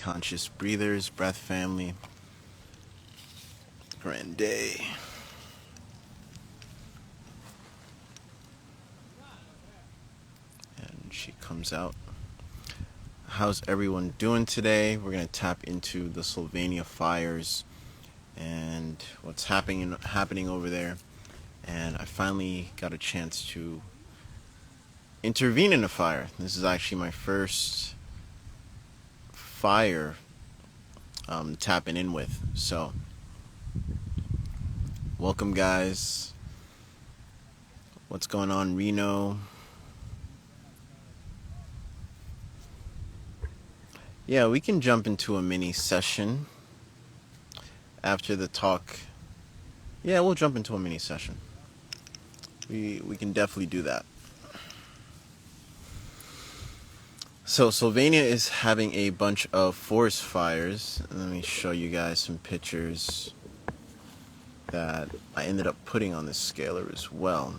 Conscious breathers, breath family, grand day. And she comes out. How's everyone doing today? We're going to tap into the Slovenia fires and what's happening over there. And I finally got a chance to intervene in a fire. This is actually my first fire tapping in with. So, welcome guys. What's going on, Reno? Yeah, we can jump into a mini session after the talk. Yeah, we'll jump into a mini session. We can definitely do that. So Slovenia is having a bunch of forest fires. Let me show you guys some pictures that I ended up putting on this scalar as well.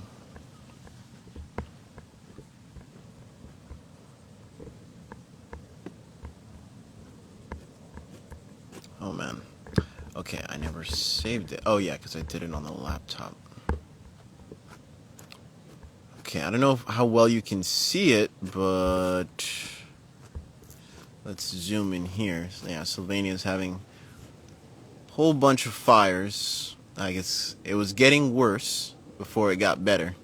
Oh man. Okay, I never saved it. Oh yeah, because I did it on the laptop. Okay, I don't know how well you can see it, but let's zoom in here. So, yeah, Slovenia is having a whole bunch of fires. I guess it was getting worse before it got better.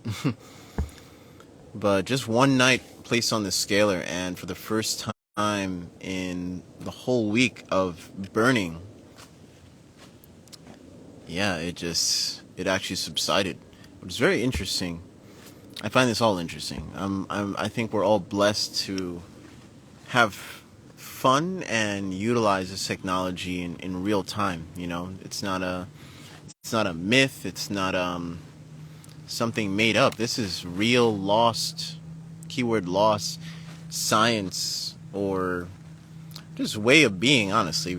But just one night placed on the scalar, and for the first time in the whole week of burning, yeah, it actually subsided. It was very interesting. I find this all interesting. I think we're all blessed to have fun and utilize this technology in real time. You know, it's not a myth. It's not something made up. This is real lost, keyword lost, science, or just way of being. Honestly,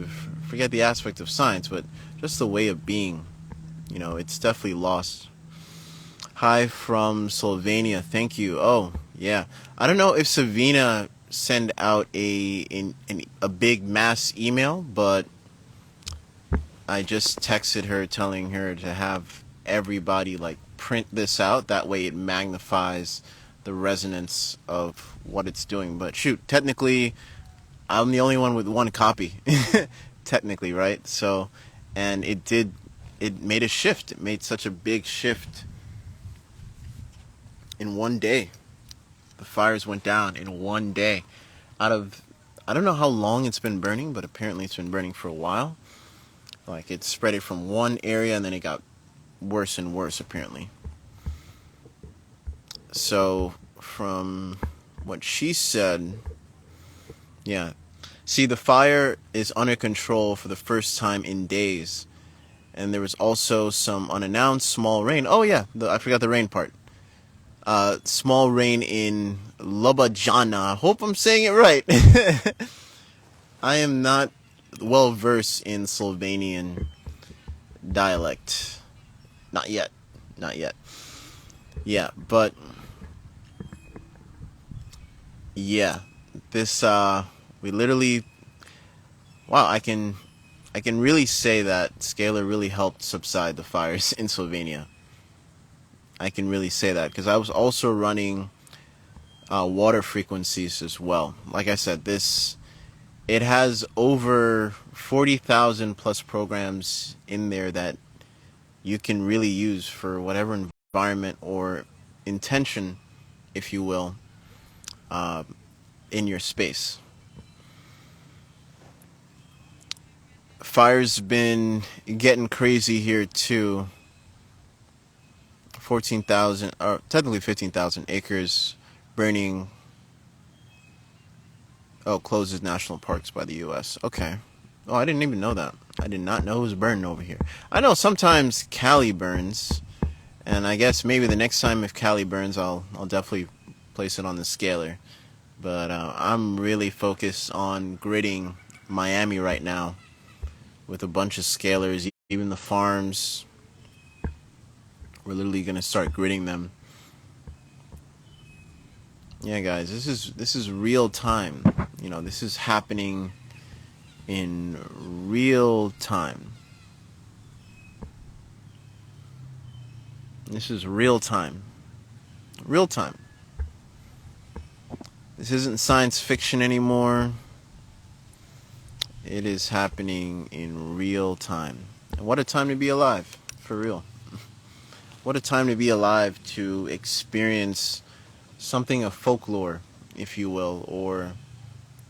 forget the aspect of science, but just the way of being. You know, it's definitely lost. Hi from Slovenia. Thank you. Oh, yeah. I don't know if Savina sent out a big mass email, but I just texted her telling her to have everybody like print this out. That way it magnifies the resonance of what it's doing. But shoot, technically I'm the only one with one copy. Technically, right? So, and it made a shift. It made such a big shift. In one day, the fires went down in one day. I don't know how long it's been burning, but apparently it's been burning for a while. Like it spread it from one area and then it got worse and worse apparently. So from what she said, yeah. See, the fire is under control for the first time in days. And there was also some unannounced small rain. Oh yeah, I forgot the rain part. Small rain in Ljubljana. I hope I'm saying it right. I am not well versed in Slovenian dialect. Not yet. Not yet. Yeah, but yeah, this we literally, wow, I can really say that Scalar really helped subside the fires in Slovenia. I can really say that because I was also running water frequencies as well. Like I said, it has over 40,000 plus programs in there that you can really use for whatever environment or intention, if you will, in your space. Fire's been getting crazy here too. 14,000, or technically 15,000 acres burning. Oh, closes national parks by the U.S. Okay. Oh, I didn't even know that. I did not know it was burning over here. I know sometimes Cali burns, and I guess maybe the next time if Cali burns, I'll definitely place it on the scalar. But I'm really focused on gridding Miami right now with a bunch of scalars, even the farms. We're literally gonna start gridding them. Yeah, guys, this is real time. You know, this is happening in real time. This is real time. Real time. This isn't science fiction anymore. It is happening in real time. And what a time to be alive, for real. What a time to be alive to experience something of folklore, if you will, or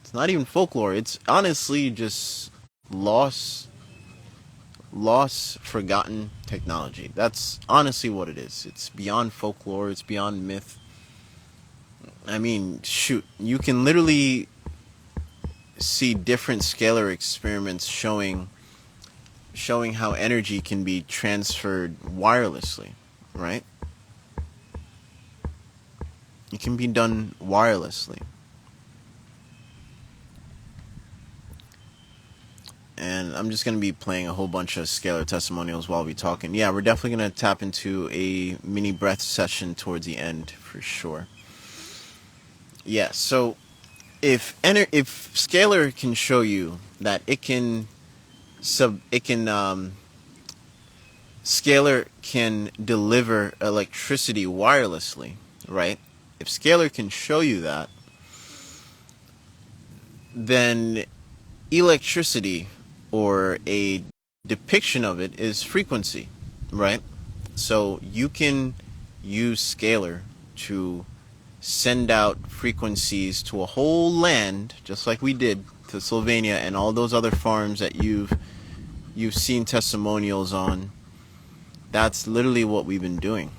it's not even folklore. It's honestly just lost, forgotten technology. That's honestly what it is. It's beyond folklore. It's beyond myth. I mean, shoot, you can literally see different scalar experiments showing how energy can be transferred wirelessly, right? It can be done wirelessly. And I'm just going to be playing a whole bunch of scalar testimonials while we talking. Yeah, we're definitely going to tap into a mini breath session towards the end for sure. Yeah, so if scalar can show you that scalar can deliver electricity wirelessly, right? If scalar can show you that, then electricity, or a depiction of it, is frequency, right? So you can use scalar to send out frequencies to a whole land, just like we did to Slovenia and all those other farms that you've seen testimonials on. That's literally what we've been doing.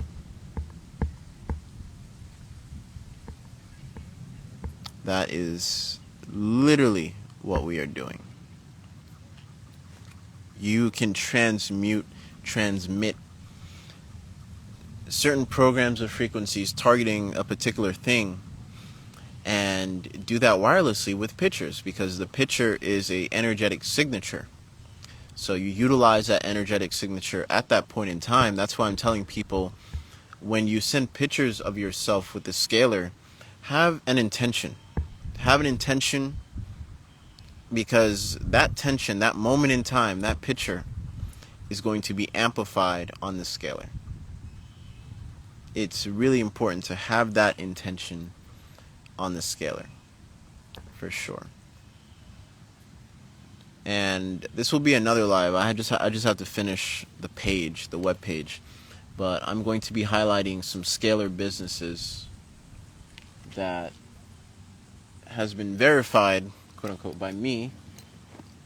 That is literally what we are doing. You can transmit certain programs of frequencies targeting a particular thing and do that wirelessly with pictures, because the picture is a energetic signature. So you utilize that energetic signature at that point in time. That's why I'm telling people, when you send pictures of yourself with the scalar, have an intention. Have an intention, because that tension, that moment in time, that picture is going to be amplified on the scalar. It's really important to have that intention on the scalar, for sure. And this will be another live. I just have to finish the page, the web page, but I'm going to be highlighting some scalar businesses that has been verified, quote unquote, by me,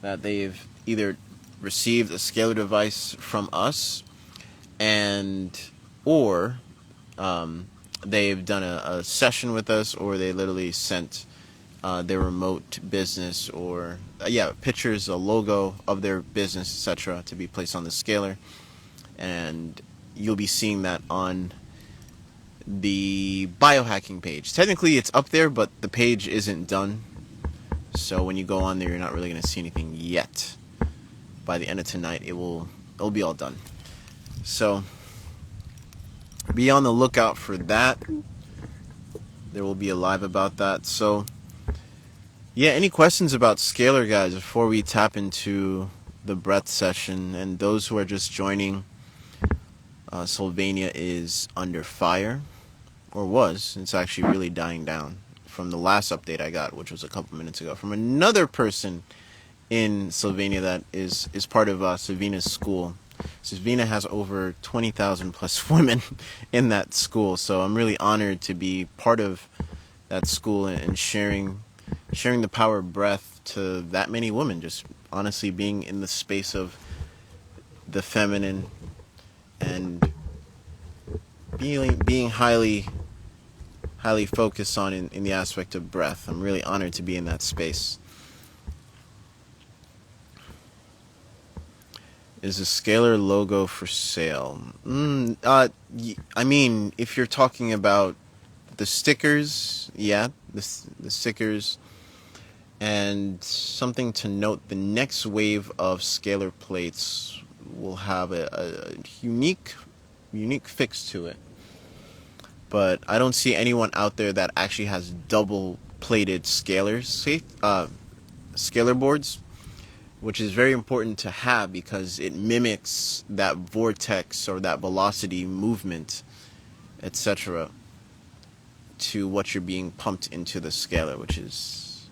that they've either received a scalar device from us, or they've done a session with us, or they literally sent their remote business, or pictures, a logo of their business, etc., to be placed on the scalar. And you'll be seeing that on the biohacking page. Technically it's up there, but the page isn't done, so when you go on there, you're not really going to see anything yet. By the end of tonight, it'll be all done. So be on the lookout for that. There will be a live about that. So yeah, any questions about scalar, guys, before we tap into the breath session? And those who are just joining, Slovenia is under fire, or was. It's actually really dying down from the last update I got, which was a couple minutes ago, from another person in Slovenia that is part of Savina's school. Savina has over 20,000 plus women in that school, so I'm really honored to be part of that school and sharing the power of breath to that many women. Just honestly being in the space of the feminine and being highly focused on in the aspect of breath. I'm really honored to be in that space. Is a scalar logo for sale? I mean, if you're talking about the stickers, yeah, the stickers. And something to note, the next wave of scalar plates will have a unique fix to it. But I don't see anyone out there that actually has double plated scalar boards. which is very important to have because it mimics that vortex or that velocity movement, etc., to what you're being pumped into the scalar, which is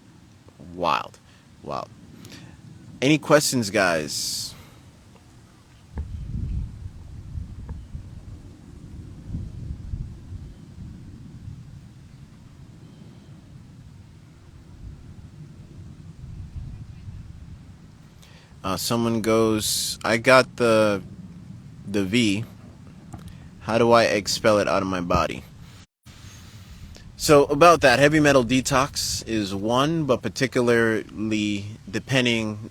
wild. Wow. Any questions, guys? Someone goes, I got the V. How do I expel it out of my body? So about that, heavy metal detox is one, but particularly depending,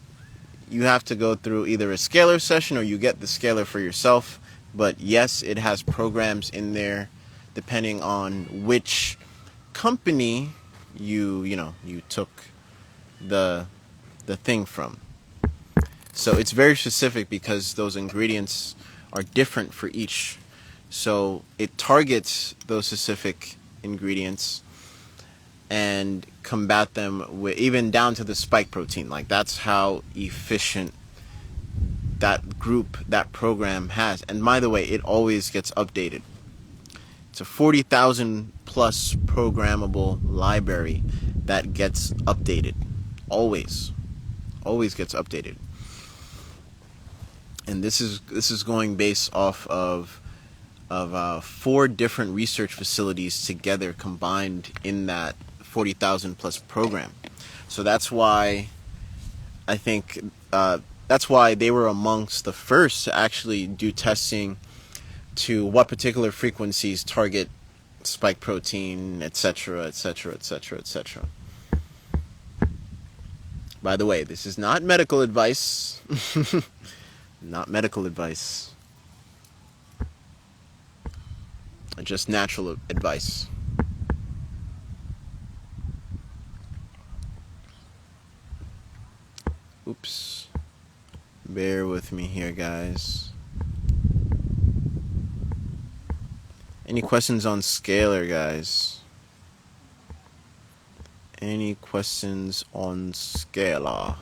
you have to go through either a scalar session or you get the scalar for yourself. But yes, it has programs in there depending on which company you took the thing from. So it's very specific because those ingredients are different for each. So it targets those specific ingredients and combat them with, even down to the spike protein. Like, that's how efficient that group, that program has. And by the way, it always gets updated. It's a 40,000 plus programmable library that gets updated. Always gets updated. And this is going based off of 4 different research facilities together combined in that 40,000 plus program. So that's why I think that's why they were amongst the first to actually do testing to what particular frequencies target spike protein, etc., etc., etc., etc. By the way, this is not medical advice. Not medical advice. Just natural advice. Oops. Bear with me here, guys. Any questions on Scalar, guys? Any questions on Scalar?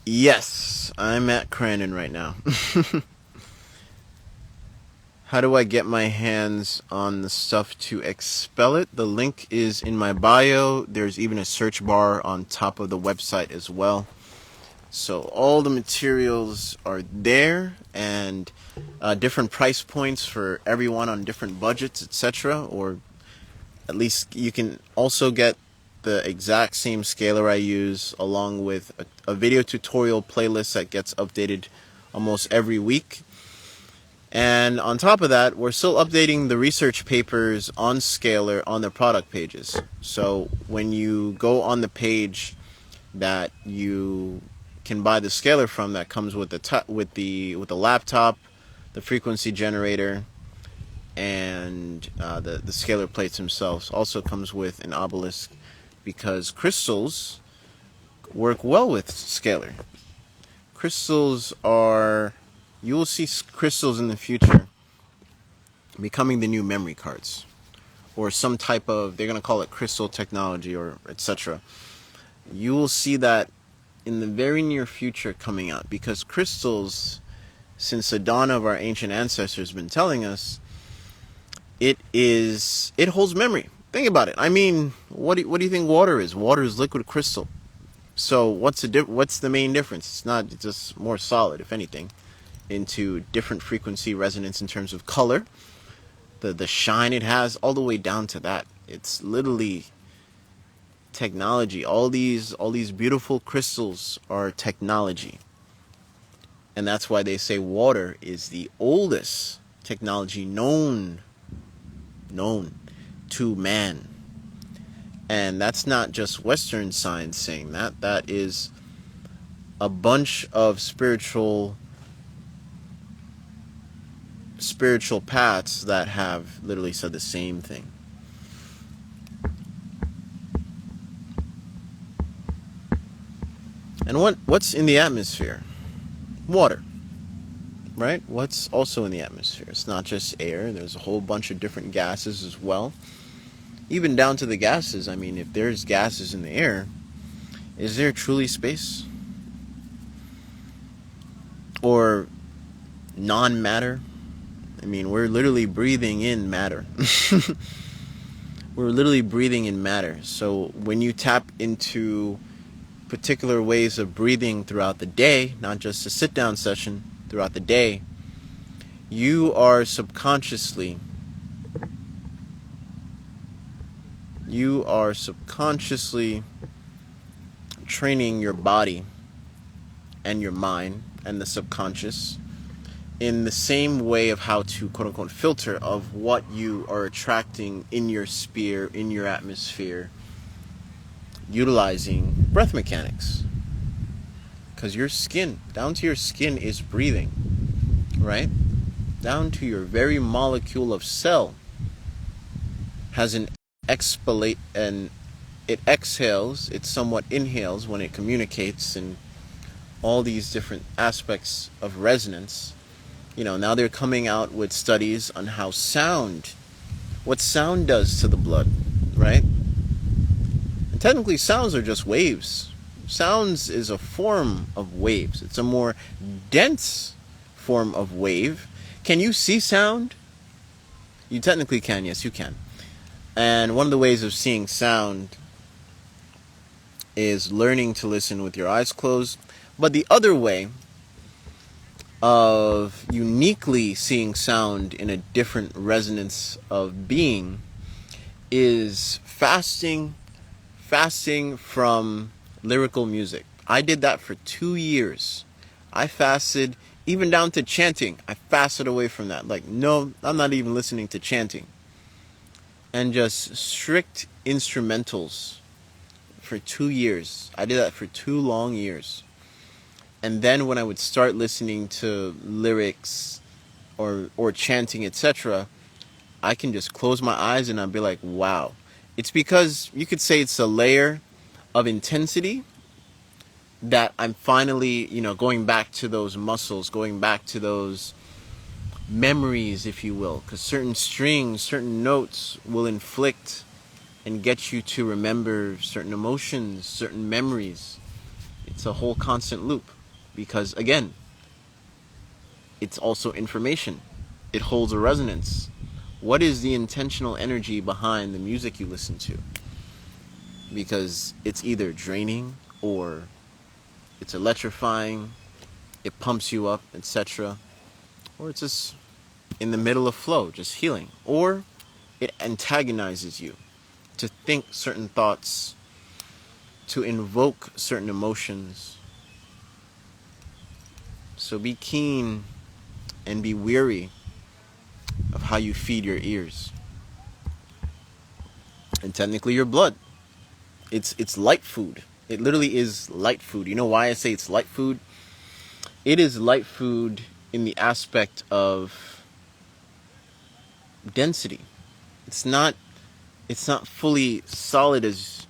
Yes, I'm at Crandon right now. How do I get my hands on the stuff to expel it? The link is in my bio. There's even a search bar on top of the website as well. So all the materials are there, and different price points for everyone on different budgets, etc. Or at least you can also get the exact same scalar I use, along with a video tutorial playlist that gets updated almost every week. And on top of that, we're still updating the research papers on Scalar on the product pages. So when you go on the page that you can buy the Scalar from, that comes with the laptop, the frequency generator, and the Scalar plates themselves. Also comes with an obelisk, because crystals work well with Scalar. Crystals are, you will see crystals in the future becoming the new memory cards, or some type of, they're going to call it crystal technology, or etc. You will see that in the very near future coming out, because crystals, since the dawn of our ancient ancestors, have been telling us it holds memory. Think about it. I mean, what do you think water is? Water is liquid crystal. So what's the main difference? It's not just more solid, if anything, into different frequency resonance in terms of color, the shine it has, all the way down to that. It's literally technology. All these beautiful crystals are technology. And that's why they say water is the oldest technology known to man. And that's not just Western science saying that. That is a bunch of spiritual paths that have literally said the same thing. And what's in the atmosphere? Water. right? What's also in the atmosphere? It's not just air. There's a whole bunch of different gases as well. Even down to the gases. I mean, if there's gases in the air, is there truly space? Or non-matter? I mean, we're literally breathing in matter. We're literally breathing in matter. So when you tap into particular ways of breathing throughout the day, not just a sit-down session, throughout the day, you are subconsciously training your body and your mind and the subconscious in the same way of how to quote-unquote filter of what you are attracting in your sphere, in your atmosphere, utilizing breath mechanics. Because your skin, down to your skin, is breathing, right? Down to your very molecule of cell has an expelate, and it exhales, it somewhat inhales when it communicates, and all these different aspects of resonance. You know, now they're coming out with studies on how what sound does to the blood, right? And technically sounds are just waves. Sounds is a form of waves. It's a more dense form of wave. Can you see sound? You technically can, yes you can. And one of the ways of seeing sound is learning to listen with your eyes closed. But the other way of uniquely seeing sound in a different resonance of being is fasting from lyrical music. I did that for 2 years. I fasted, even down to chanting. I fasted away from that. Like, no, I'm not even listening to chanting. And just strict instrumentals for 2 years. I did that for 2 long years. And then when I would start listening to lyrics or chanting, etc., I can just close my eyes and I'd be like, wow. It's because you could say it's a layer of intensity that I'm finally, going back to those muscles, going back to those memories, if you will. Because certain strings, certain notes will inflict and get you to remember certain emotions, certain memories. It's a whole constant loop. Because, again, it's also information. It holds a resonance. What is the intentional energy behind the music you listen to? Because it's either draining or it's electrifying, it pumps you up, etc. Or it's just in the middle of flow, just healing. Or it antagonizes you to think certain thoughts, to invoke certain emotions. So be keen and be weary of how you feed your ears. And technically your blood. It's light food. It literally is light food. You know why I say it's light food? It is light food in the aspect of density. It's not fully solid as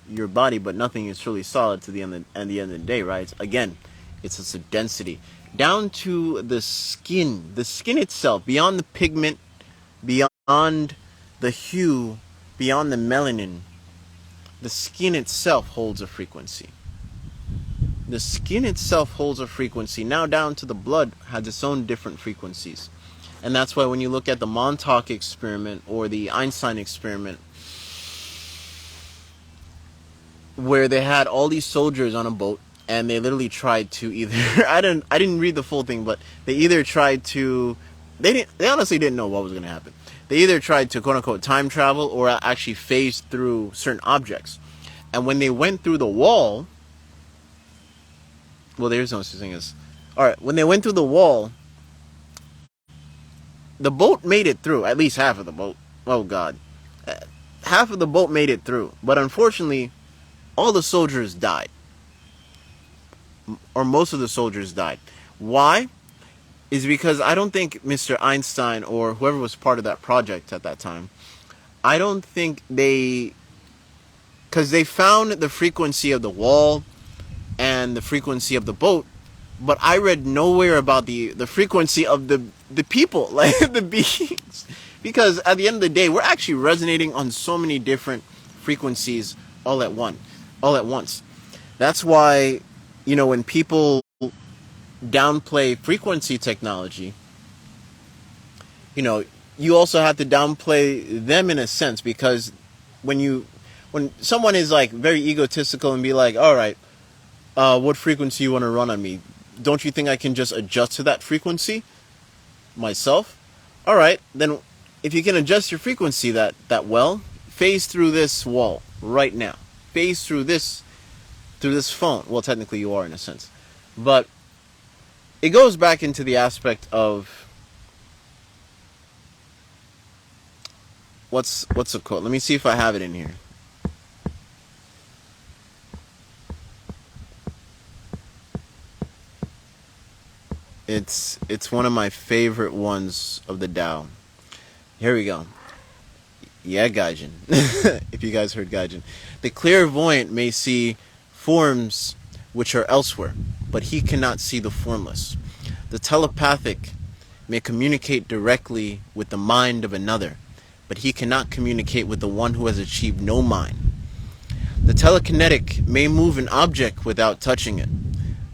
your body, but nothing is truly solid to the end of the day, right? Again, it's just a density. Down to the skin itself, beyond the pigment, beyond the hue, beyond the melanin, the skin itself holds a frequency. The skin itself holds a frequency. Now down to the blood has its own different frequencies. And that's why when you look at the Montauk experiment or the Einstein experiment, where they had all these soldiers on a boat, and they literally tried to either I didn't read the full thing, but they either tried to they honestly didn't know what was going to happen. They either tried to quote unquote time travel or actually phase through certain objects. And when they went through the wall, well, there's no such thing as when they went through the wall, the boat made it through, at least half of the boat. Oh god. Half of the boat made it through, but unfortunately all the soldiers died. Or most of the soldiers died. Why? Is because I don't think Mr. Einstein or whoever was part of that project at that time, I don't think because they found the frequency of the wall and the frequency of the boat But I read nowhere about the frequency of the people, like the beings. Because at the end of the day, we're actually resonating on so many different frequencies all at once. That's why, when people downplay frequency technology, you know, you also have to downplay them in a sense, because when someone is like very egotistical and be like, all right, what frequency you want to run on me? Don't you think I can just adjust to that frequency myself? All right, then if you can adjust your frequency that well, phase through this wall right now. Phase through this phone. Well, technically you are in a sense. But it goes back into the aspect of what's the quote? Let me see if I have it in here. It's one of my favorite ones of the Tao. Here we go. Yeah, Gaijin. If you guys heard Gaijin. The clairvoyant may see forms which are elsewhere, but he cannot see the formless. The telepathic may communicate directly with the mind of another, but he cannot communicate with the one who has achieved no mind. The telekinetic may move an object without touching it,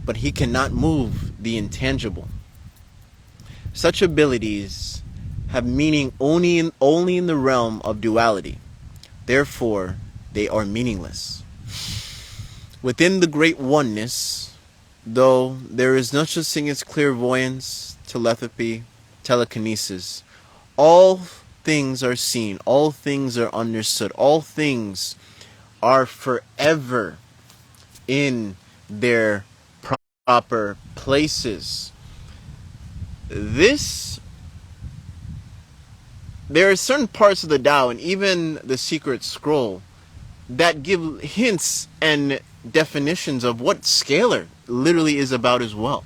but he cannot move the intangible. Such abilities have meaning only in the realm of duality. Therefore, they are meaningless. Within the great oneness, though, there is no such thing as clairvoyance, telepathy, telekinesis. All things are seen, all things are understood, all things are forever in their proper places. There are certain parts of the Tao and even the Secret Scroll that give hints and definitions of what Scalar literally is about as well.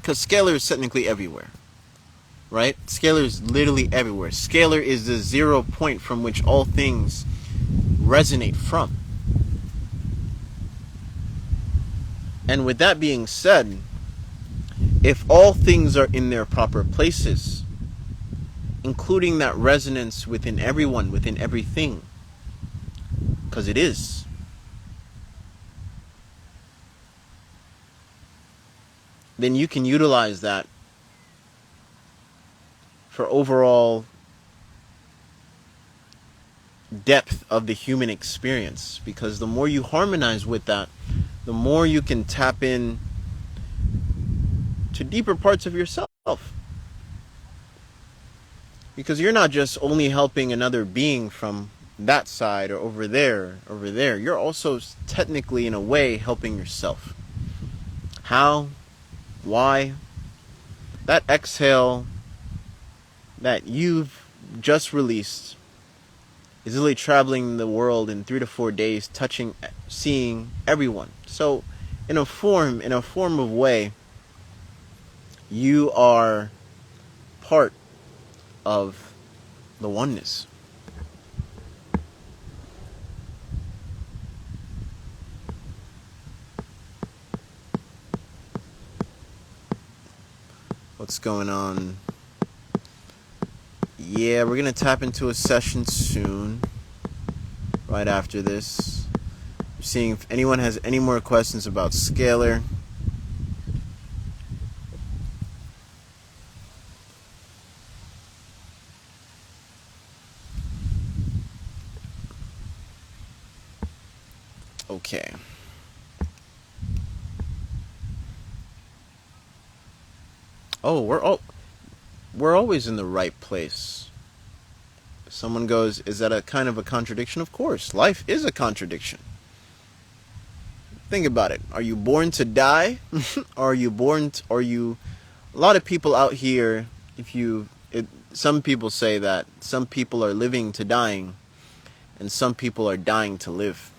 Because Scalar is technically everywhere, right? Scalar is literally everywhere. Scalar is the 0 point from which all things resonate from. And with that being said, if all things are in their proper places, including that resonance within everyone, within everything, because it is, then you can utilize that for overall depth of the human experience. Because the more you harmonize with that, the more you can tap in to deeper parts of yourself. Because you're not just only helping another being from that side or over there. You're also technically, in a way, helping yourself. How? Why? That exhale that you've just released is literally traveling the world in 3 to 4 days, touching, seeing everyone. So, in a form of way, you are part of the oneness. What's going on? Yeah, we're gonna tap into a session soon, right after this. I'm seeing if anyone has any more questions about Scalar. Okay. Oh, we're always in the right place. Someone goes, is that a kind of a contradiction? Of course, life is a contradiction. Think about it. Are you born to die? Or are you a lot of people out here, some people say that some people are living to dying and some people are dying to live.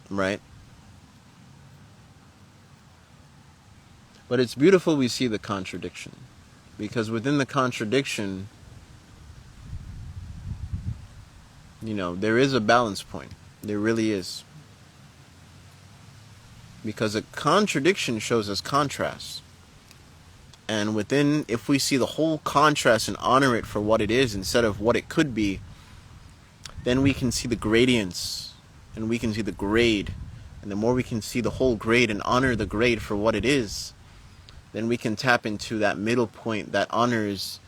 Right? But it's beautiful we see the contradiction. Because within the contradiction, there is a balance point. There really is. because a contradiction shows us contrast. And within, if we see the whole contrast and honor it for what it is instead of what it could be, then we can see the gradients and we can see the grade. And the more we can see the whole grade and honor the grade for what it is, then we can tap into that middle point that honors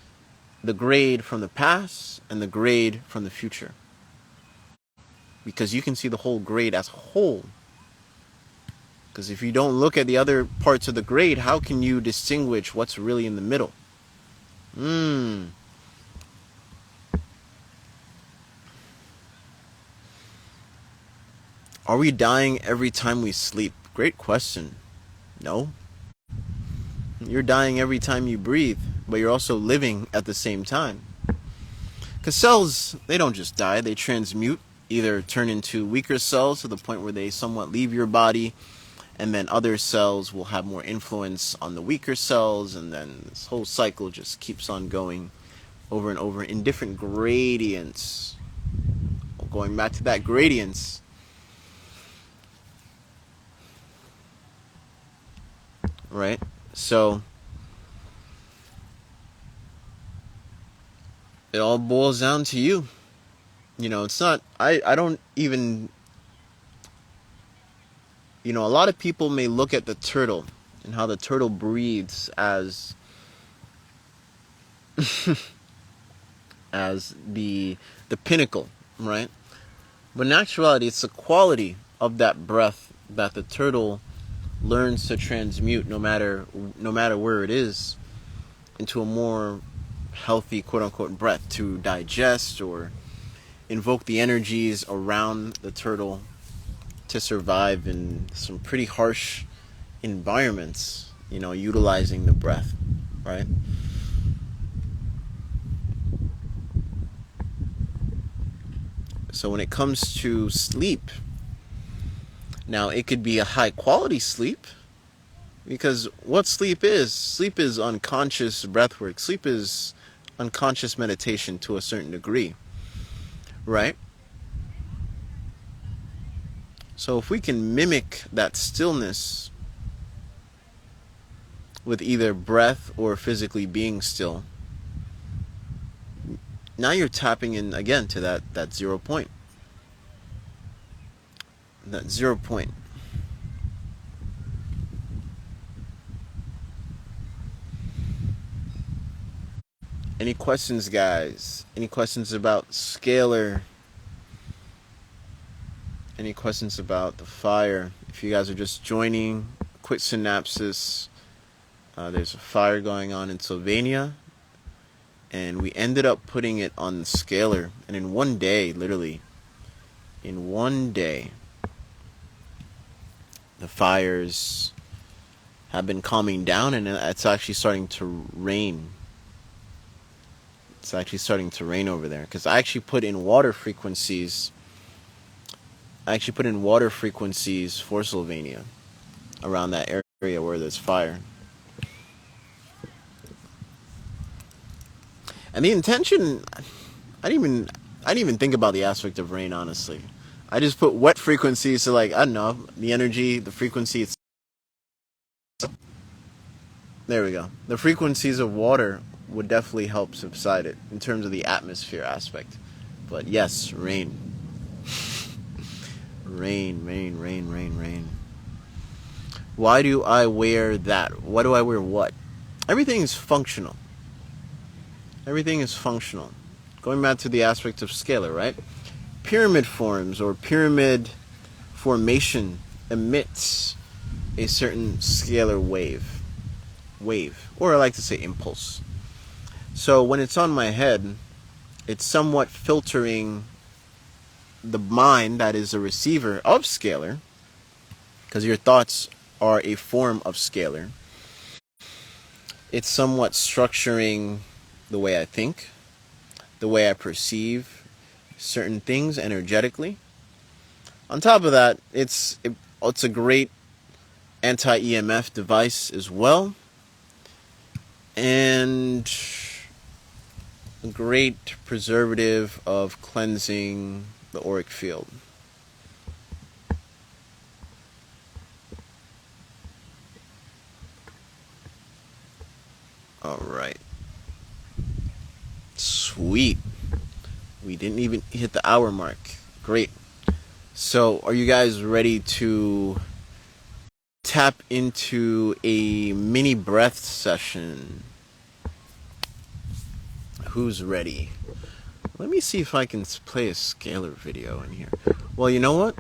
the grade from the past and the grade from the future. Because you can see the whole grade as a whole. Because if you don't look at the other parts of the grade, how can you distinguish what's really in the middle? Are we dying every time we sleep? Great question. No. You're dying every time you breathe, but you're also living at the same time. Because cells, they don't just die, they transmute, either turn into weaker cells to the point where they somewhat leave your body, and then other cells will have more influence on the weaker cells, and then this whole cycle just keeps on going over and over in different gradients. Going back to that gradients, right? So it all boils down to you. You know, it's not, I don't even, you know, a lot of people may look at the turtle and how the turtle breathes as as the pinnacle, right? But in actuality, it's the quality of that breath that the turtle learns to transmute, no matter where it is, into a more healthy, quote-unquote, breath to digest or invoke the energies around the turtle to survive in some pretty harsh environments, you know, utilizing the breath, right? So when it comes to sleep, now it could be a high quality sleep, because what sleep is unconscious breathwork. Sleep is unconscious meditation to a certain degree, right? So if we can mimic that stillness with either breath or physically being still, now you're tapping in again to that 0 point. That 0 point. Any questions, guys? Any questions about Scalar? Any questions about the fire? If you guys are just joining, quick synopsis. There's a fire going on in Slovenia, and we ended up putting it on the Scalar. And in one day, literally, in one day, the fires have been calming down, and it's actually starting to rain. It's actually starting to rain over there, because I actually put in water frequencies. for Slovenia around that area where there's fire. And the intention, I didn't even think about the aspect of rain, honestly. I just put wet frequencies, so like, I don't know, the energy, the frequency, it's, there we go. The frequencies of water would definitely help subside it in terms of the atmosphere aspect. But yes, rain. Rain. Why do I wear that? Why do I wear what? Everything is functional. Everything is functional. Going back to the aspect of scalar, right? Pyramid forms or pyramid formation emits a certain scalar wave. Or I like to say impulse. So when it's on my head, it's somewhat filtering the mind that is a receiver of scalar, because your thoughts are a form of scalar. It's somewhat structuring the way I think, the way I perceive certain things energetically. On top of that, it's a great anti-EMF device as well, and a great preservative of cleansing the auric field. Sweet. We didn't even hit the hour mark. Great. So, are you guys ready to tap into a mini breath session? Who's ready? Let me see if I can play a Scalar video in here. Well, you know what?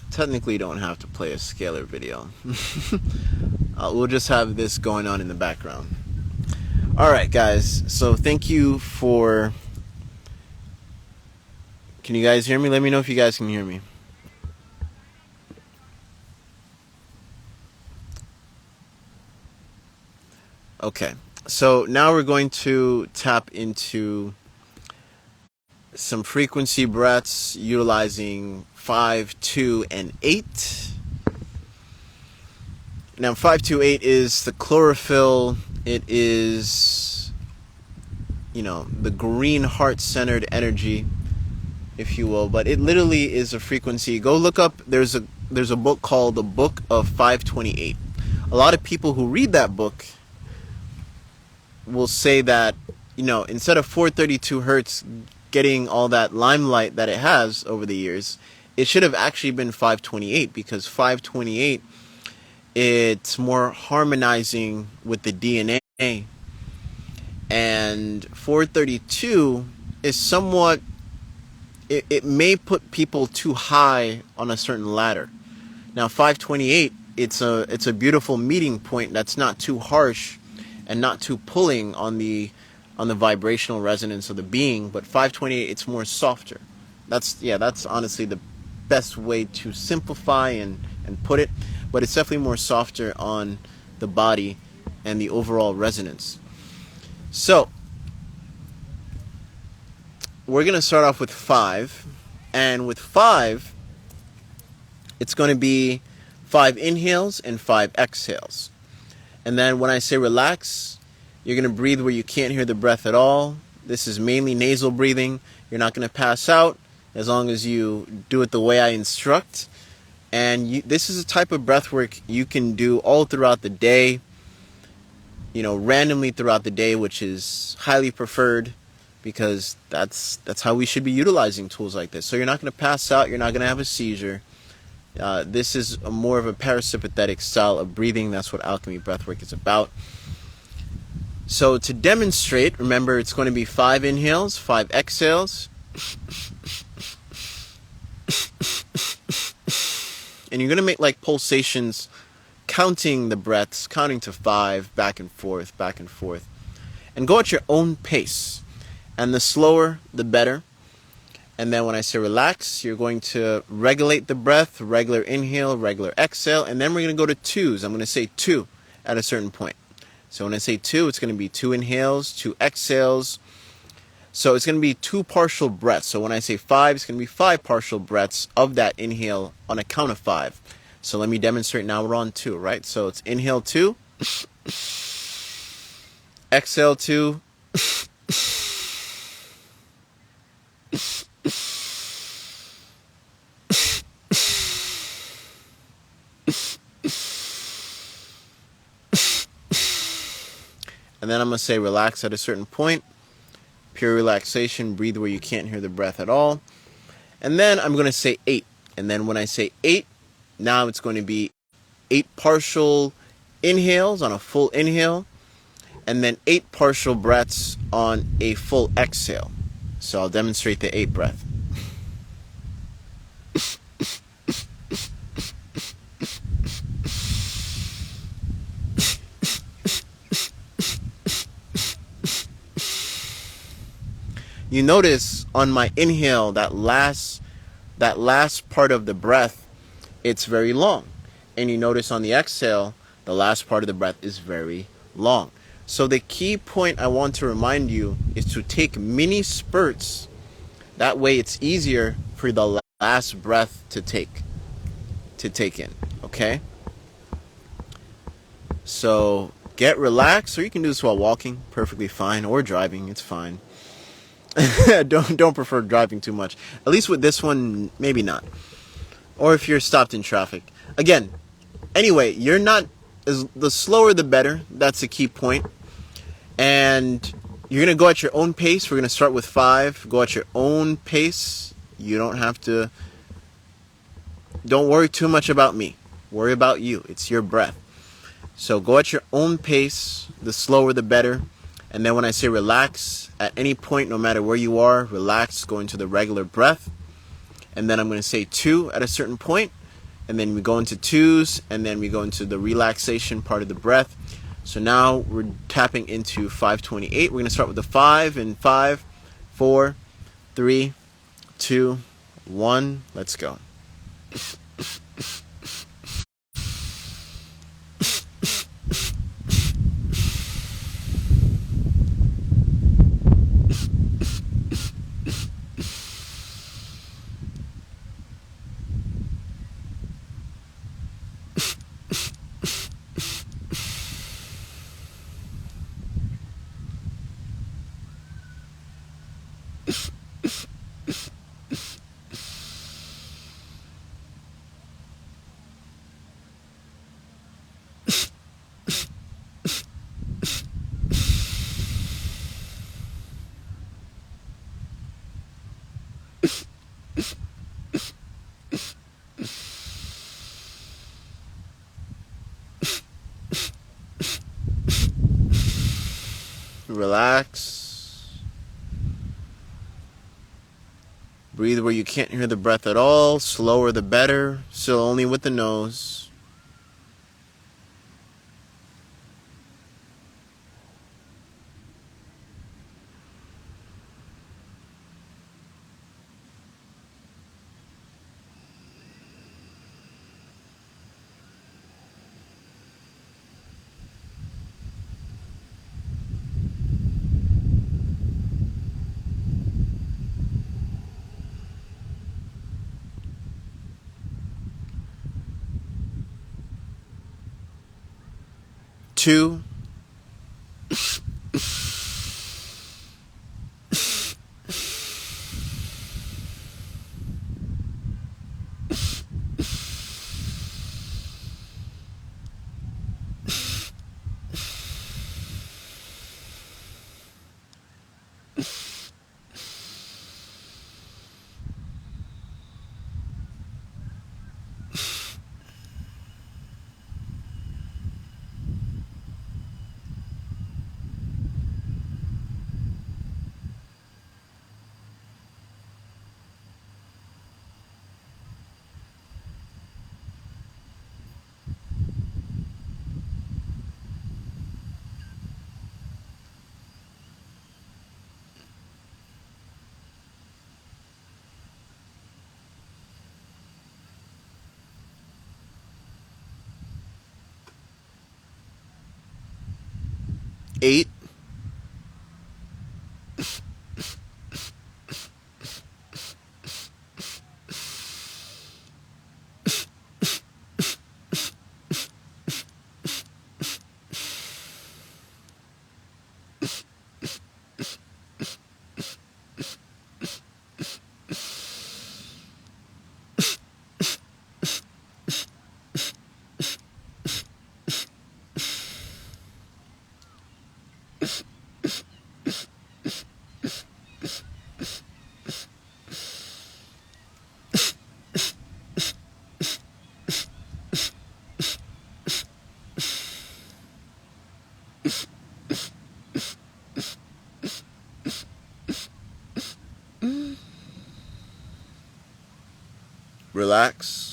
Technically, don't have to play a Scalar video. We'll just have this going on in the background. Alright, guys. So, thank you for... Can you guys hear me? Let me know if you guys can hear me. Okay. So, now we're going to tap into some frequency breaths utilizing 5, 2, and 8. Now, 5, 2, 8 is the chlorophyll. It is, the green heart-centered energy, if you will. But it literally is a frequency. Go look up. There's a book called The Book of 528. A lot of people who read that book will say that, instead of 432 hertz getting all that limelight that it has over the years, it should have actually been 528, because 528, it's more harmonizing with the DNA, and 432 is somewhat, it may put people too high on a certain ladder. Now 528, it's a beautiful meeting point that's not too harsh and not too pulling on the vibrational resonance of the being, but 528, it's more softer. That's honestly the best way to simplify and put it, but it's definitely more softer on the body and the overall resonance. So we're going to start off with 5, and with 5, it's going to be 5 inhales and 5 exhales. And then when I say relax, you're going to breathe where you can't hear the breath at all. This is mainly nasal breathing. You're not going to pass out as long as you do it the way I instruct. And this is a type of breath work you can do all throughout the day, randomly throughout the day, which is highly preferred, because that's how we should be utilizing tools like this. So you're not going to pass out. You're not going to have a seizure. This is more of a parasympathetic style of breathing. That's what Alchemy Breathwork is about. So to demonstrate, remember, it's going to be 5 inhales, 5 exhales. And you're going to make like pulsations, counting the breaths, counting to 5, back and forth, back and forth. And go at your own pace. And the slower, the better. And then when I say relax, you're going to regulate the breath, regular inhale, regular exhale. And then we're going to go to 2s. I'm going to say 2 at a certain point. So when I say 2, it's going to be 2 inhales, 2 exhales. So it's going to be 2 partial breaths. So when I say 5, it's going to be 5 partial breaths of that inhale on a count of 5. So let me demonstrate. Now we're on 2, right? So it's inhale 2, exhale 2, and then I'm going to say relax at a certain point. Pure relaxation, breathe where you can't hear the breath at all. And then I'm going to say 8. And then when I say 8, now it's going to be 8 partial inhales on a full inhale, and then 8 partial breaths on a full exhale. So I'll demonstrate the 8 breath. You notice on my inhale, that last part of the breath, it's very long. And you notice on the exhale, the last part of the breath is very long. So the key point I want to remind you is to take mini spurts. That way it's easier for the last breath to take in, okay? So get relaxed, or you can do this while walking, perfectly fine, or driving, it's fine. Don't prefer driving too much. At least with this one, maybe not. Or if you're stopped in traffic. Again, anyway, you're not the slower the better. That's a key point. And you're going to go at your own pace. We're going to start with 5. Go at your own pace. You don't have to... Don't worry too much about me. Worry about you. It's your breath. So go at your own pace. The slower the better. And then when I say relax, at any point, no matter where you are, relax, go into the regular breath. And then I'm going to say 2 at a certain point. And then we go into 2s. And then we go into the relaxation part of the breath. So now we're tapping into 528. We're going to start with the 5 in 5, 4, 3, 2, 1. Let's go. Relax. Breathe where you can't hear the breath at all. Slower the better. Still only with the nose. Two. Eight. Relax.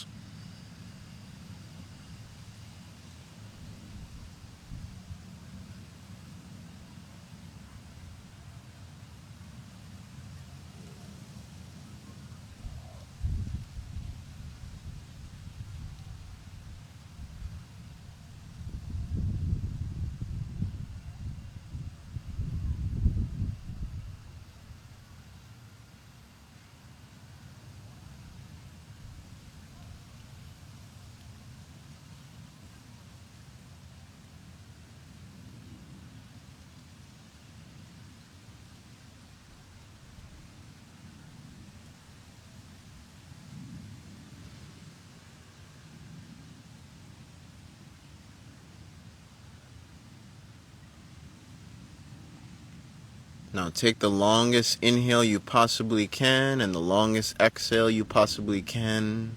Now take the longest inhale you possibly can and the longest exhale you possibly can.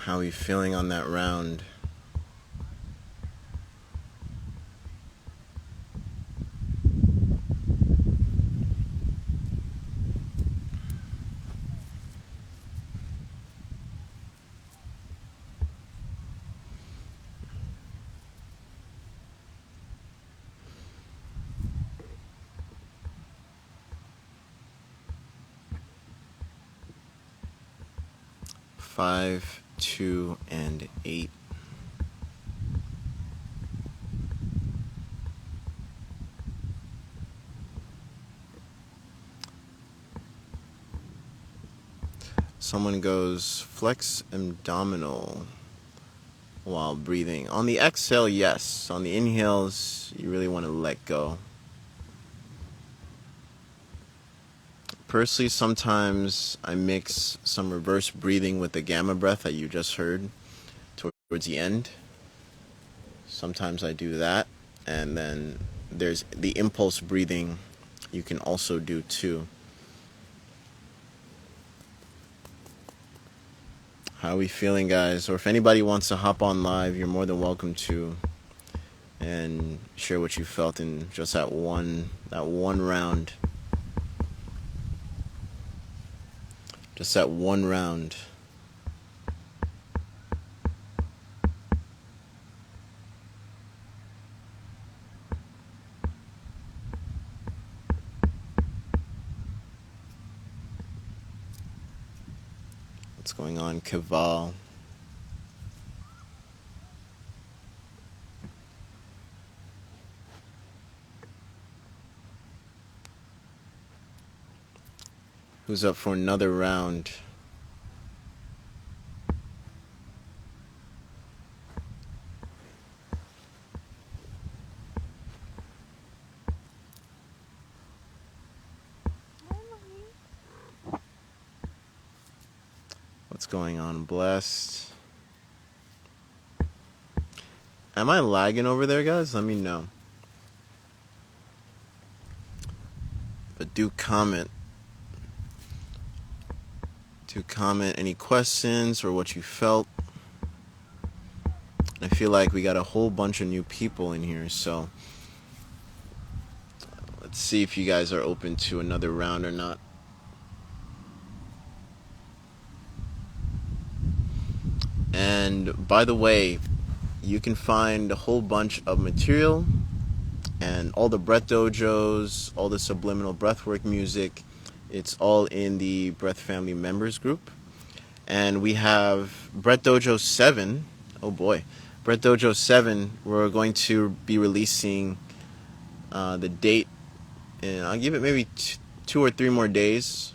How are you feeling on that round? Five, 2, and 8. Someone goes flex abdominal while breathing. On the exhale, yes. On the inhales, you really want to let go. Personally, sometimes I mix some reverse breathing with the gamma breath that you just heard towards the end. Sometimes I do that. And then there's the impulse breathing you can also do too. How are we feeling, guys? Or if anybody wants to hop on live, you're more than welcome to, and share what you felt in just that one round. Just that one round. What's going on, Kaval? Who's up for another round? What's going on? Blessed. Am I lagging over there, guys? Let me know. But do comment. Do comment any questions or what you felt. I feel like we got a whole bunch of new people in here, so let's see if you guys are open to another round or not. And by the way, you can find a whole bunch of material and all the breath dojos, all the subliminal breathwork music. It's all in the Breath Family members group. And we have Breath Dojo 7. Oh boy. Breath Dojo 7, we're going to be releasing the date, and I'll give it maybe 2 or 3 more days.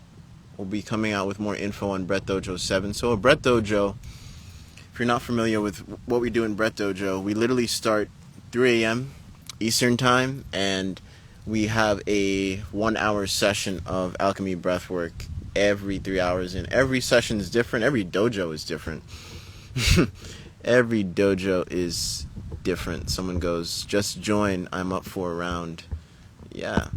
We'll be coming out with more info on Breath Dojo 7. So a Breath Dojo, if you're not familiar with what we do in Breath Dojo, we literally start 3 a.m. Eastern time, and we have a 1-hour session of Alchemy breathwork every 3 hours, and every session is different. Every dojo is different. Every dojo is different. Someone goes, just join, I'm up for a round. Yeah.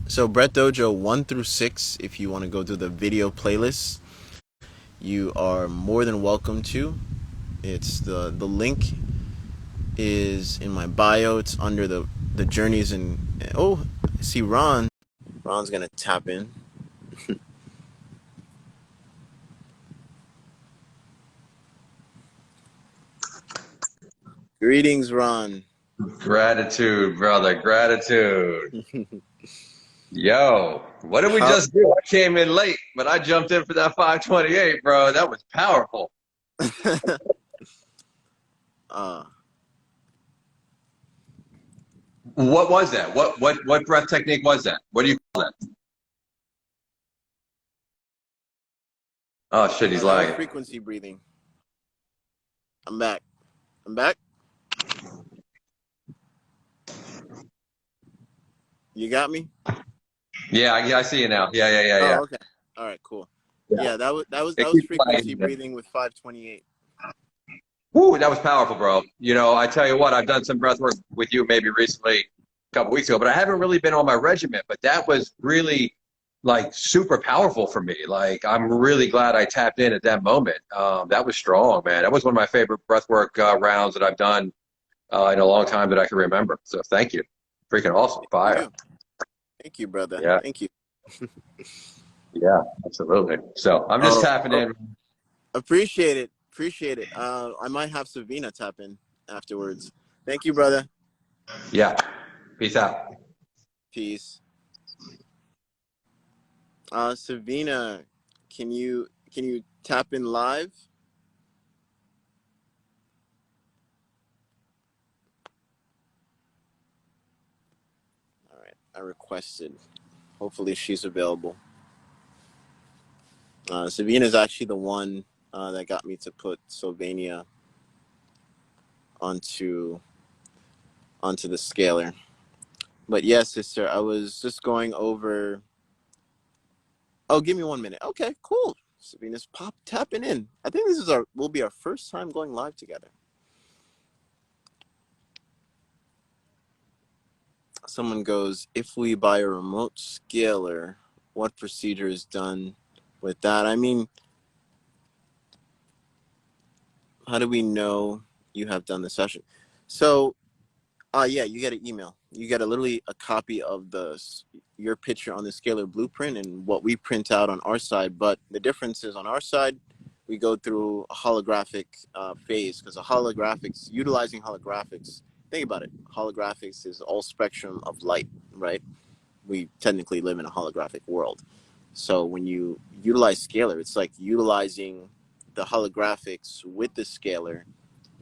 So Breath Dojo 1 through 6, if you want to go through the video playlist, you are more than welcome to. It's the link is in my bio. It's under the journeys, and oh, I see Ron. Ron's gonna tap in. Greetings, Ron. Gratitude, brother. Gratitude. Yo, what did we just do? I came in late, but I jumped in for that 528, bro. That was powerful. What was that? What breath technique was that? What do you call that? Oh shit, he's lagging. Frequency breathing. I'm back. I'm back. You got me? Yeah, I see you now. Yeah. Oh, okay. All right, cool. Yeah, that was frequency breathing with 528. Woo, that was powerful, bro. You know, I tell you what, I've done some breath work with you maybe recently, a couple weeks ago, but I haven't really been on my regimen. But that was really like super powerful for me. Like, I'm really glad I tapped in at that moment. That was strong, man. That was one of my favorite breathwork rounds that I've done in a long time that I can remember. So thank you. Freaking awesome. Fire. Thank you, brother. Yeah. Thank you. Yeah, absolutely. So I'm just tapping in. Appreciate it. Appreciate it. I might have Savina tap in afterwards. Thank you, brother. Yeah. Peace out. Peace. Savina, can you tap in live? All right. I requested. Hopefully she's available. Savina is actually the one that got me to put Slovenia onto the scalar. But yes, sister, I was just going over. Oh, give me 1 minute. Okay, cool. Savina's tapping in. I think this will be our first time going live together. Someone goes, if we buy a remote scalar, what procedure is done with that? I mean, how do we know you have done the session? So, yeah, you get an email. You get literally a copy of your picture on the scalar blueprint and what we print out on our side. But the difference is on our side, we go through a holographic phase, because utilizing holographics, think about it. Holographics is all spectrum of light, right? We technically live in a holographic world. So when you utilize scalar, it's like utilizing the holographics with the scalar,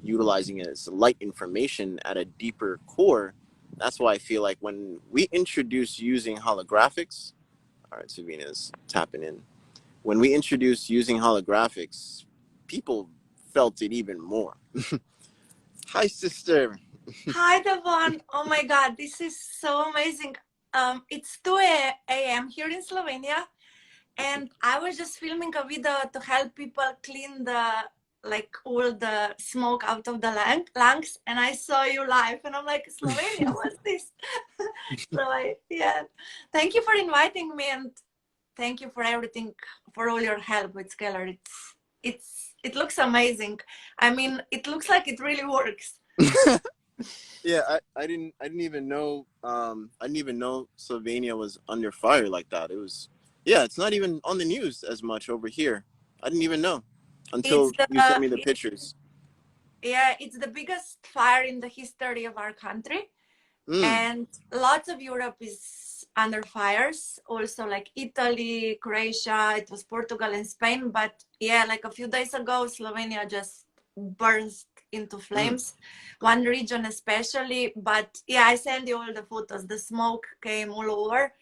utilizing it as light information at a deeper core. That's why I feel like when we introduce using holographics, all right, Savina's tapping in. When we introduced using holographics, people felt it even more. Hi, sister. Hi, Devon. Oh my God, this is so amazing. It's 2 a.m. here in Slovenia, and I was just filming a video to help people clean the like all the smoke out of the lungs, and I saw you live, and I'm like, Slovenia, what's this? So yeah, thank you for inviting me, and thank you for everything, for all your help with Scalar. It looks amazing. I mean, it looks like it really works. Yeah, I didn't even know Slovenia was under fire like that. It was, yeah, it's not even on the news as much over here. I didn't even know It's until the you sent me the pictures. yeah, it's the biggest fire in the history of our country. Mm. And lots of Europe is under fires, also like Italy, Croatia, it was Portugal and Spain. But yeah, like a few days ago, Slovenia just burst into flames, one region especially. But yeah, I sent you all the photos. The smoke came all over,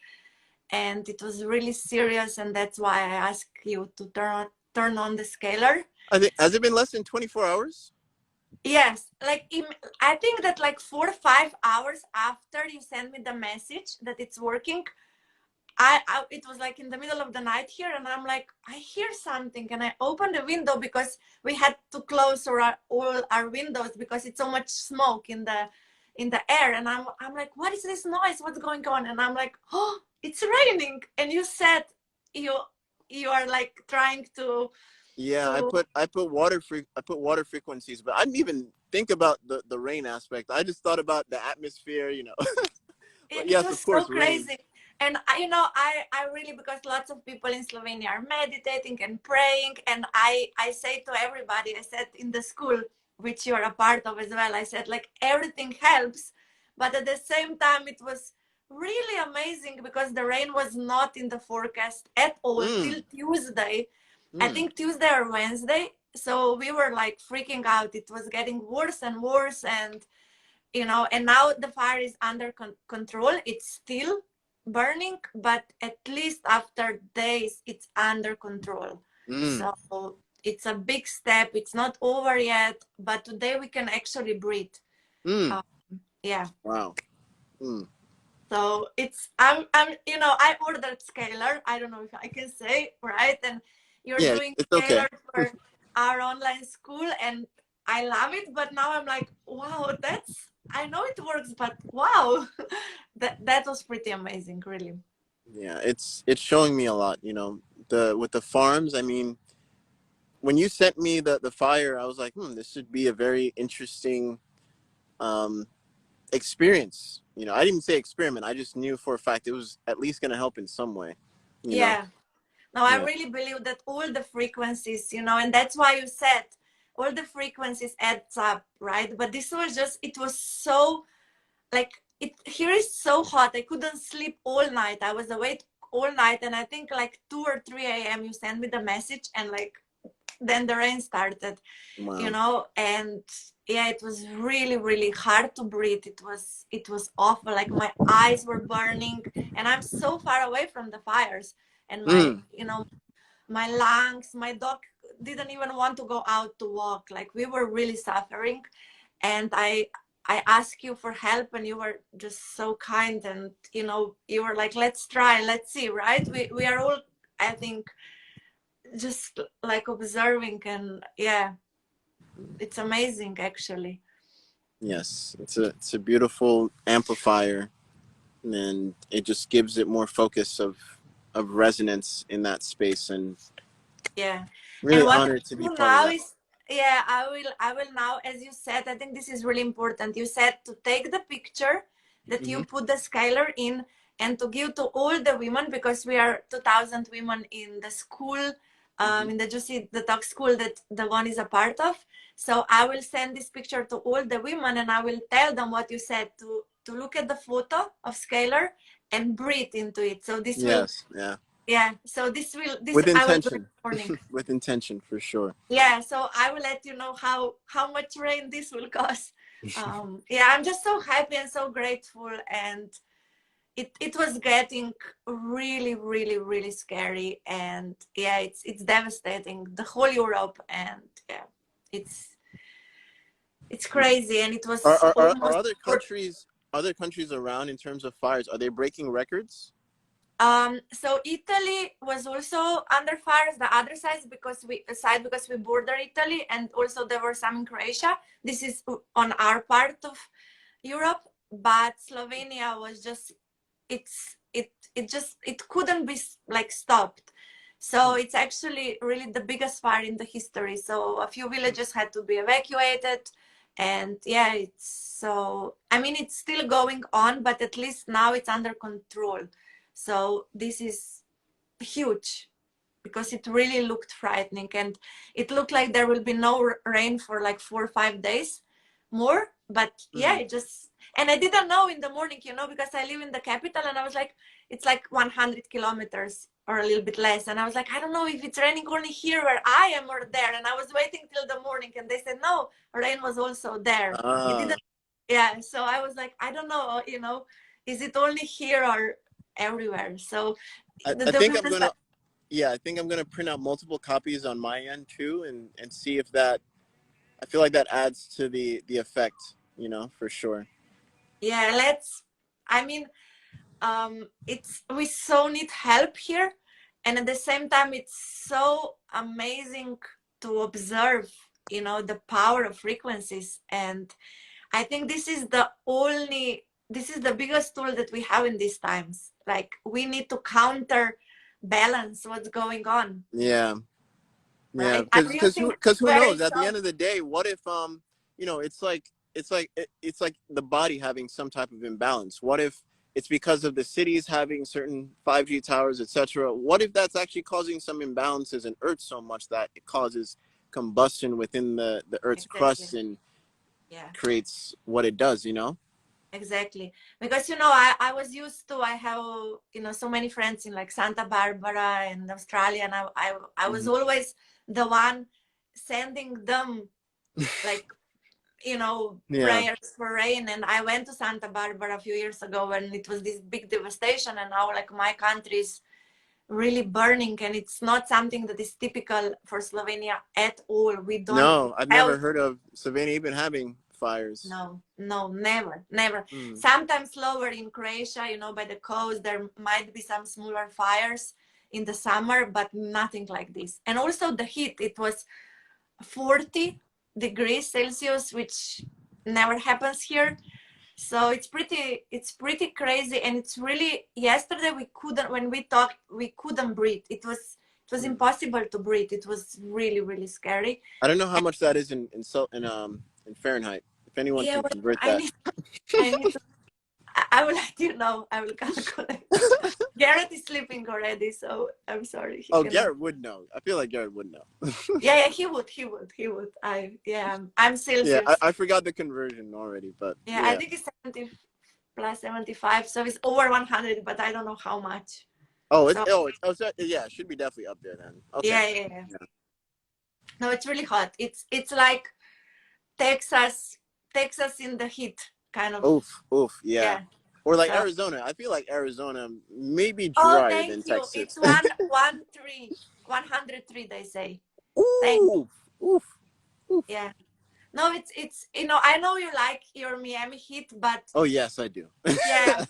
and it was really serious. And that's why I asked you to turn on the scalar. I think, has it been less than 24 hours? Yes, like I think that like 4 or 5 hours after you send me the message that it's working, it was like in the middle of the night here, and I'm like, I hear something, and I opened the window because we had to close all our windows because it's so much smoke in the air, and I'm like, what is this noise? What's going on? And I'm like, oh, it's raining. And you said you are like trying to. Yeah, I put water frequencies, but I didn't even think about the rain aspect. I just thought about the atmosphere, you know. But It yes, was of so course, rain. crazy. And I really, because lots of people in Slovenia are meditating and praying, and I say to everybody, I said in the school, which you're a part of as well, I said like everything helps, but at the same time it was really amazing because the rain was not in the forecast at all till Tuesday. I think Tuesday or Wednesday. So we were like freaking out. It was getting worse and worse, and and now the fire is under control. It's still burning, but at least after days it's under control. So it's a big step. It's not over yet, but today we can actually breathe. Yeah. Wow. So I ordered Scalar. I don't know if I can say, right? And you're Yeah, doing it's okay. Scalar for our online school, and I love it. But now I'm like, wow, I know it works, but wow, that was pretty amazing, really. Yeah, it's showing me a lot, you know. With the farms, I mean, when you sent me the fire, I was like, this should be a very interesting um experience. You know, I didn't say experiment. I just knew for a fact it was at least going to help in some way, you know. Yeah. No, I Yeah. really believe that all the frequencies, and that's why you said all the frequencies adds up, right? But this was it was so like here is so hot. I couldn't sleep all night. I was awake all night, and I think like 2 or 3 a.m. you sent me the message, and like then the rain started, Wow. and yeah, it was really, really hard to breathe. It was awful. Like my eyes were burning, and I'm so far away from the fires, and my lungs, my dog didn't even want to go out to walk. Like we were really suffering, and I asked you for help, and you were just so kind, and you were like, let's try, let's see, right? We are all, I think, just like observing, and yeah, it's amazing actually. Yes, it's a beautiful amplifier, and it just gives it more focus of resonance in that space, and Yeah. And really what I honored to be do part of now that. is, yeah, I will now, as you said, I think this is really important. You said to take the picture that you put the scalar in, and to give to all the women, because we are 2,000 women in the school, in the Juicy Detox school that the one is a part of. So I will send this picture to all the women, and I will tell them what you said, to look at the photo of scalar and breathe into it. So this will, Yes, yeah. yeah, so this With I will do in intention. the morning. With intention, for sure. Yeah, so I will let you know how much rain this will cause. Yeah, I'm just so happy and so grateful, and it was getting really, really, really scary, and yeah, it's devastating the whole Europe, and yeah, it's crazy, and it Are, was are, are, are almost other countries around in terms of fires? Are they breaking records? So Italy was also under fire, the other side because we border Italy, and also there were some in Croatia. This is on our part of Europe, but Slovenia was just it couldn't be like stopped. So it's actually really the biggest fire in the history. So a few villages had to be evacuated, and yeah, I mean it's still going on, but at least now it's under control. So this is huge because it really looked frightening, and it looked like there will be no rain for like 4 or 5 days more. But yeah, it just, and I didn't know in the morning, because I live in the capital, and I was like, it's like 100 kilometers or a little bit less. And I was like, I don't know if it's raining only here where I am or there. And I was waiting till the morning, and they said, no, rain was also there. It didn't, yeah. So I was like, I don't know, is it only here or everywhere? So I think I'm gonna, yeah, I think I'm gonna print out multiple copies on my end too, and see if that. I feel like that adds to the effect, for sure. Yeah, I mean, we so need help here, and at the same time it's so amazing to observe, the power of frequencies. And I think this is the biggest tool that we have in these times. Like, we need to counterbalance what's going on. Yeah. Yeah, Right? because who knows? At the end of the day, what if it's like the body having some type of imbalance. What if it's because of the cities having certain 5G towers, etc.? What if that's actually causing some imbalances in Earth so much that it causes combustion within the Earth's crust and creates what it does? Exactly. Because, I was used to, I have, so many friends in like Santa Barbara and Australia, and I was always the one sending them like, prayers for rain. And I went to Santa Barbara a few years ago when it was this big devastation, and now like my country is really burning, and it's not something that is typical for Slovenia at all. We don't. No, I've never heard of Savina even having fires. No, never. Sometimes lower in Croatia, by the coast, there might be some smaller fires in the summer, but nothing like this. And also the heat, it was 40 degrees Celsius, which never happens here. So it's pretty crazy. And it's really, yesterday when we talked, we couldn't breathe. It was impossible to breathe. It was really, really scary. I don't know how much that is in Fahrenheit. If anyone can convert that. I need to, I will let you know. I will calculate. Garrett is sleeping already, so I'm sorry. Garrett would know. I feel like Garrett would know. Yeah, he would. I'm Celsius. Yeah, I forgot the conversion already, but yeah. I think it's 70 plus 75, so it's over 100, but I don't know how much. It should be definitely up there then. Okay. Yeah. No, it's really hot. It's like Texas in the heat, kind of. Oof, yeah. Or like Arizona. I feel like Arizona may be drier than Texas. It's 103, they say. Oof. Yeah. No, it's I know you like your Miami heat, but oh yes, I do. Yeah.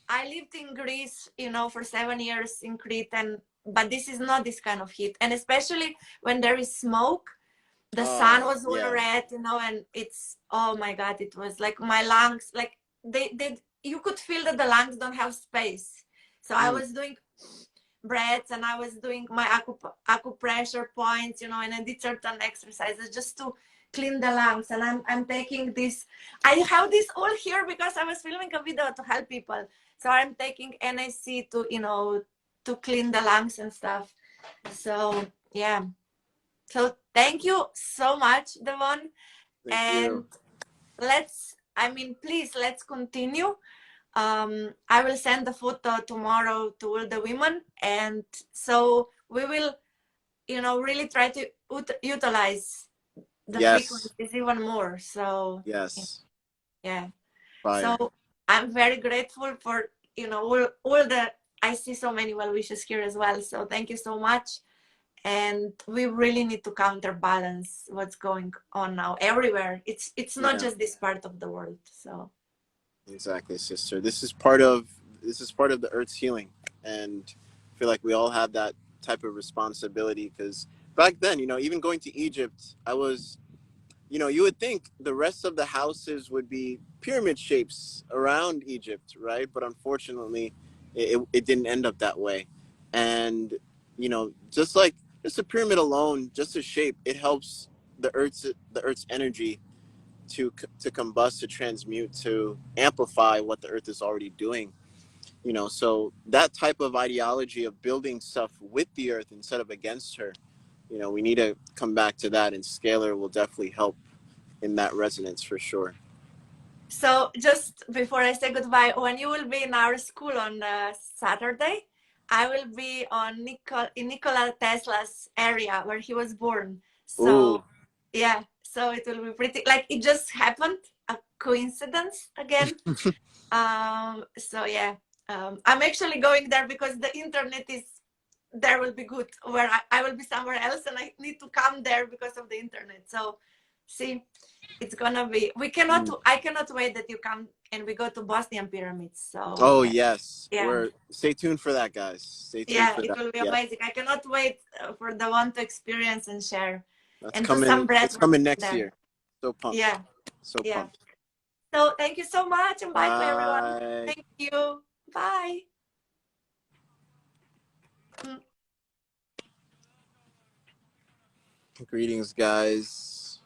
I lived in Greece, for 7 years in Crete, but this is not this kind of heat. And especially when there is smoke, the sun was all red, and it's, oh my God, it was like my lungs, like you could feel that the lungs don't have space. So I was doing breaths, and I was doing my acupressure points, and I did certain exercises just to clean the lungs. And I'm taking this, I have this all here because I was filming a video to help people. So I'm taking NAC to clean the lungs and stuff. So yeah. So thank you so much, Devon. And please, let's continue. I will send the photo tomorrow to all the women. And so we will, really try to utilize the frequencies even more. So yes. Yeah. Fire. So I'm very grateful for, all the, I see so many well wishes here as well. So thank you so much. And we really need to counterbalance what's going on now everywhere. It's not just this part of the world. So exactly, sister. This is part of the Earth's healing. And I feel like we all have that type of responsibility, because back then, even going to Egypt, I was, you would think the rest of the houses would be pyramid shapes around Egypt, right? But unfortunately, it didn't end up that way. And, just like just a pyramid alone, just a shape, it helps the earth's energy to combust, to transmute, to amplify what the earth is already doing. So that type of ideology of building stuff with the earth instead of against her, we need to come back to that, and Scalar will definitely help in that resonance for sure. So just before I say goodbye, when you will be in our school on Saturday, I will be in Nikola Tesla's area where he was born. So Ooh. yeah, so it will be pretty, like, it just happened, a coincidence again. So yeah, I'm actually going there because the internet is, there will be good, where I will be somewhere else and I need to come there because of the internet. So see, it's gonna be, I cannot wait that you come and we go to Bosnian pyramids. So Oh yeah, yes, yeah, stay tuned for that, guys. Stay tuned yeah, for it that. will be Yeah, amazing. I cannot wait for the one to experience and share that's and do coming. some breath It's work coming next there. year. So pumped. Yeah, So yeah. pumped. So thank you so much, and bye to everyone. Bye. Thank you. Bye. Greetings, guys.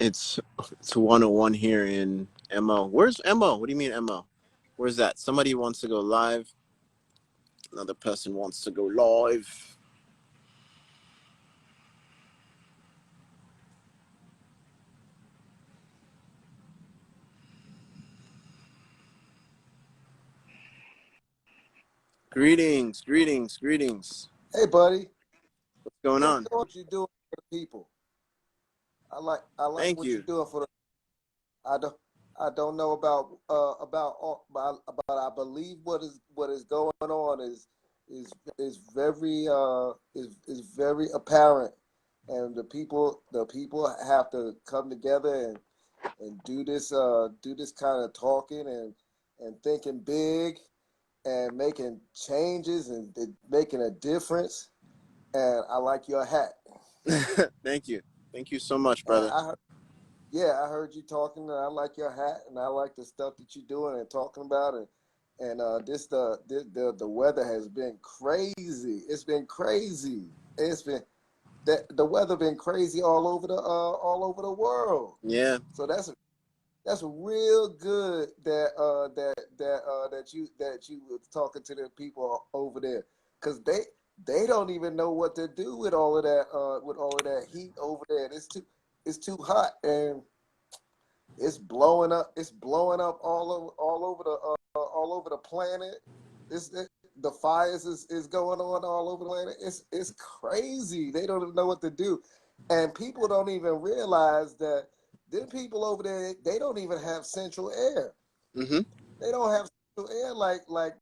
It's 101 here in MO. Where's MO? What do you mean MO? Where's that? Somebody wants to go live. Another person wants to go live. Greetings, greetings, greetings. Hey, buddy. What's going on? What you doing for the people? I like Thank what you're you. doing for the. I don't know but I believe what is going on is is very apparent, and the people have to come together and do this kind of talking and thinking big and making changes and making a difference. And I like your hat. Thank you. Thank you so much, And brother. I heard you talking, and I like your hat, and I like the stuff that you're doing and talking about, and the weather has been crazy. It's been crazy. It's been the weather been crazy all over the world. Yeah. So that's real good that you was talking to the people over there, because they don't even know what to do with all of that heat over there. It's too hot, and it's blowing up. It's blowing up all over the planet. The fires is going on all over the planet. It's crazy. They don't even know what to do, and people don't even realize that them people over there, they don't even have central air. Mm-hmm. They don't have central air like